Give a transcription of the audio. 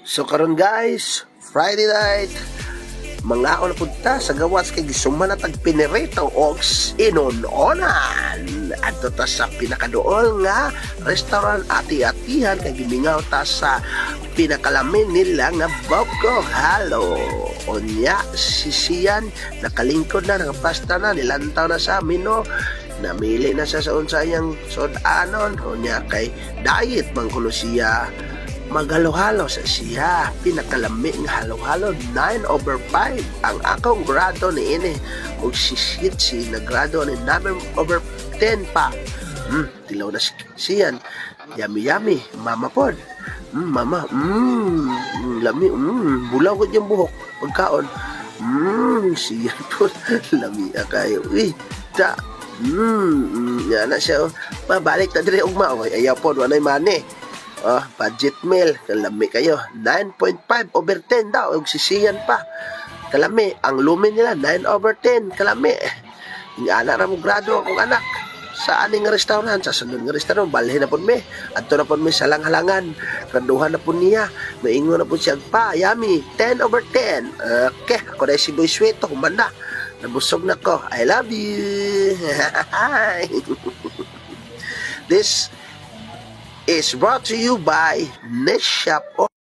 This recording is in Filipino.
So karon guys, Friday night, mga na punta sa gawas kay gisuman na tag Pinirito og inononan. Adto ta sa pinakaduol nga restaurant ati-atihan kay gimingaw ta sa pinakalamin nila nga Boko Halo. Unya sisiyan nakalingkod na nakapasta na nilantaw na sa amin no. Namili na siya sa unsayang sodanon. Unya kay diet man kuno siya. Maghalo-halo sa siya, pinakalami nga halo-halo 9/5 ang akong grado ni ini ug sisit si nagrado ni 9/10 pa. Tilaw na siyan, yummy mama pod. Mama, lami, bulaw ko yung buhok pagkaon. Siyan po, lami kayo. Ta, yan na siya. Mabalik na dire ugma, ayaw po, wanay mani. Budget meal, kalami kayo 9.5/10 daw, og sisiyan pa kalami, ang lumen nila 9/10 kalami. Yung anak na mo grado akong anak sa aning restaurant, sa sunod nga restaurant balhin na po mi, adto na po mi sa langhalangan, graduhan na po niya, maingon na po siya pa, yummy 10/10. Okay, ako na si Boy Sweet, kumanda nabusog na ko, I love you. This is brought to you by Niche Shop.